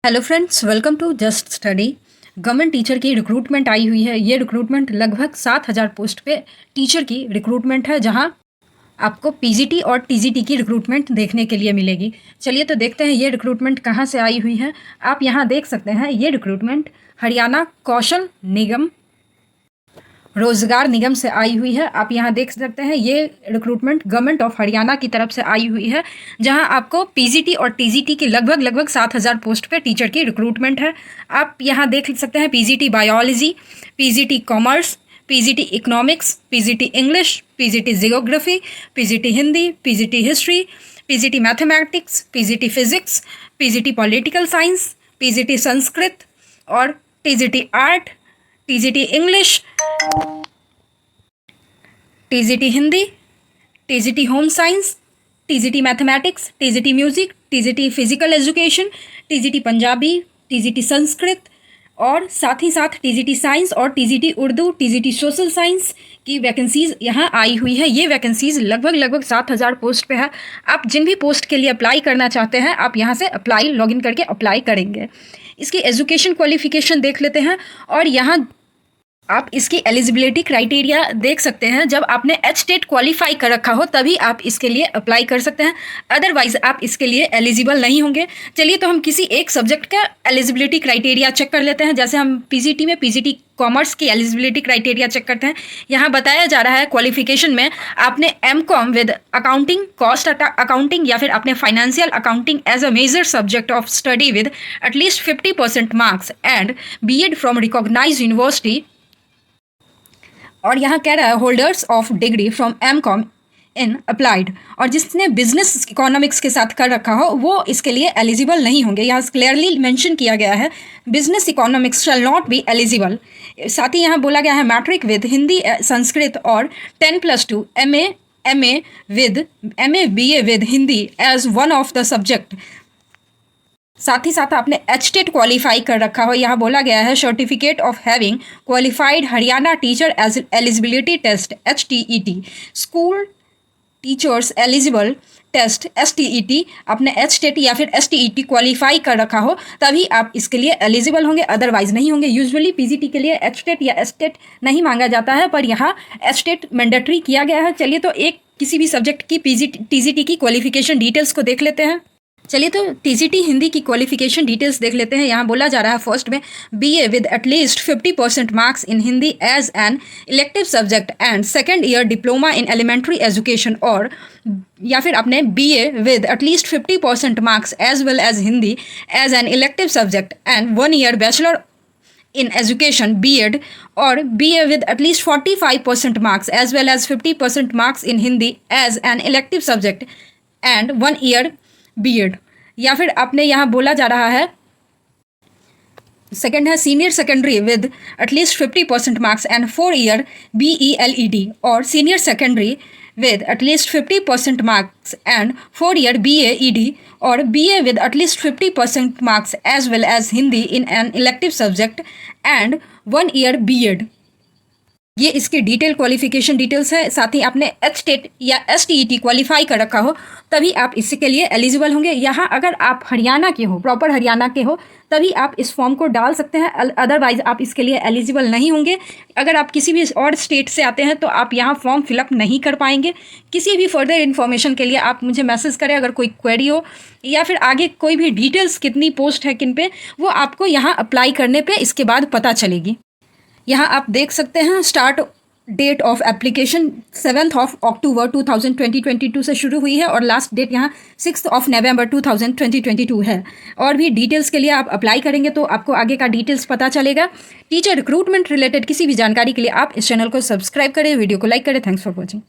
Hello friends, welcome to just study. Government teacher की recruitment आई हुई है। ये रिक्रूटमेंट लगभग 7,000 पोस्ट पे टीचर की रिक्रूटमेंट है, जहां आपको पीजीटी और टीजीटी की रिक्रूटमेंट देखने के लिए मिलेगी। चलिए तो देखते हैं ये रिक्रूटमेंट कहां से आई हुई है। आप यहां देख सकते हैं ये रिक्रूटमेंट हरियाणा कौशल निगम रोजगार निगम से आई हुई है। आप यहाँ देख सकते हैं ये रिक्रूटमेंट गवर्नमेंट ऑफ हरियाणा की तरफ से आई हुई है, जहाँ आपको पीजीटी और टीजीटी की लगभग 7,000 पोस्ट पे टीचर की रिक्रूटमेंट है। आप यहाँ देख सकते हैं PGT biology, PGT commerce, PGT economics, PGT English, PGT geography, PGT Hindi, PGT history, PGT mathematics, PGT physics, PGT political science, PGT Sanskrit और TGT art, TGT English, TGT Hindi, TGT home science, TGT mathematics, TGT music, TGT physical education, TGT Punjabi, TGT Sanskrit और साथ ही साथ TGT science और TGT Urdu, TGT social science की vacancies यहाँ आई हुई है। ये वैकेंसीज़ लगभग 7,000 पोस्ट पे है। आप जिन भी पोस्ट के लिए अप्लाई करना चाहते हैं, आप यहाँ से अप्लाई लॉगिन करके अप्लाई करेंगे। इसकी एजुकेशन क्वालिफिकेशन देख लेते हैं और यहाँ आप इसकी एलिजिबिलिटी क्राइटेरिया देख सकते हैं। जब आपने एच-टेट क्वालिफाई कर रखा हो तभी आप इसके लिए अप्लाई कर सकते हैं, अदरवाइज आप इसके लिए एलिजिबल नहीं होंगे। चलिए तो हम किसी एक सब्जेक्ट का एलिजिबिलिटी क्राइटेरिया चेक कर लेते हैं। जैसे हम पीजीटी में पीजीटी कॉमर्स की एलिजिबिलिटी क्राइटेरिया चेक करते हैं। यहाँ बताया जा रहा है क्वालिफिकेशन में आपने M Com with accounting, cost accounting या फिर आपने financial accounting as a major subject of study with at least 50% marks and B Ed from recognised university. और यहाँ कह रहा है holders of degree from M Com in applied, और जिसने बिजनेस इकोनॉमिक्स के साथ कर रखा हो वो इसके लिए एलिजिबल नहीं होंगे। यहाँ क्लियरली मेंशन किया गया है business economics shall not be eligible. साथ ही यहाँ बोला गया है मैट्रिक विद हिंदी संस्कृत और 10+2 M A BA with Hindi as one of the subject. साथ ही साथ आपने एच-टेट क्वालिफाई कर रखा हो। यहाँ बोला गया है certificate of having qualified Haryana teacher as eligibility test HTET, school teachers eligible test STET। आपने एच-टेट या फिर STET क्वालिफाई कर रखा हो तभी आप इसके लिए एलिजिबल होंगे, अदरवाइज नहीं होंगे। यूजुअली पीजीटी के लिए एच-टेट या एस-टेट नहीं मांगा जाता है, पर यहाँ एच-टेट मैंडेटरी किया गया है। चलिए तो एक किसी भी सब्जेक्ट की टीजीटी की क्वालिफिकेशन डिटेल्स को देख लेते हैं। चलिए तो टीजीटी हिंदी की क्वालिफिकेशन डिटेल्स देख लेते हैं। यहाँ बोला जा रहा है फर्स्ट में BA with at least 50% marks in Hindi as an elective subject and second year diploma in elementary education, और या फिर आपने BA with at least 50% marks as well as Hindi as an elective subject and 1 year bachelor in education B.Ed or BA with at least 45% marks as well as 50% marks in Hindi as an elective subject and 1 year B.Ed। या फिर आपने यहाँ बोला जा रहा है second है senior secondary with at least 50% marks and 4 year BELED, और senior secondary with at least 50% marks and 4 year BAED or BA with at least 50% marks as well as Hindi in an elective subject and 1 year B.Ed। ये इसकी detail qualification details है। साथ ही आपने H TET या STET qualify कर रखा हो तभी आप इसके लिए एलिजिबल होंगे। यहाँ अगर आप हरियाणा के हो, प्रॉपर हरियाणा के हो, तभी आप इस फॉर्म को डाल सकते हैं, अदरवाइज आप इसके लिए एलिजिबल नहीं होंगे। अगर आप किसी भी और स्टेट से आते हैं तो आप यहाँ फॉर्म फिलअप नहीं कर पाएंगे। किसी भी फर्दर इन्फॉर्मेशन के लिए आप मुझे मैसेज करें, अगर कोई क्वेरी हो या फिर आगे कोई भी डिटेल्स कितनी पोस्ट है किन पे, वो आपको यहाँ अप्लाई करने पे इसके बाद पता चलेगी। यहाँ आप देख सकते हैं स्टार्ट डेट ऑफ एप्लीकेशन 7 अक्टूबर 2022 से शुरू हुई है और लास्ट डेट यहाँ 6 नवंबर 2022 है। और भी डिटेल्स के लिए आप अप्लाई करेंगे तो आपको आगे का डिटेल्स पता चलेगा। टीचर रिक्रूटमेंट रिलेटेड किसी भी जानकारी के लिए आप इस चैनल को सब्सक्राइब करें, वीडियो को लाइक करें। Thanks for watching.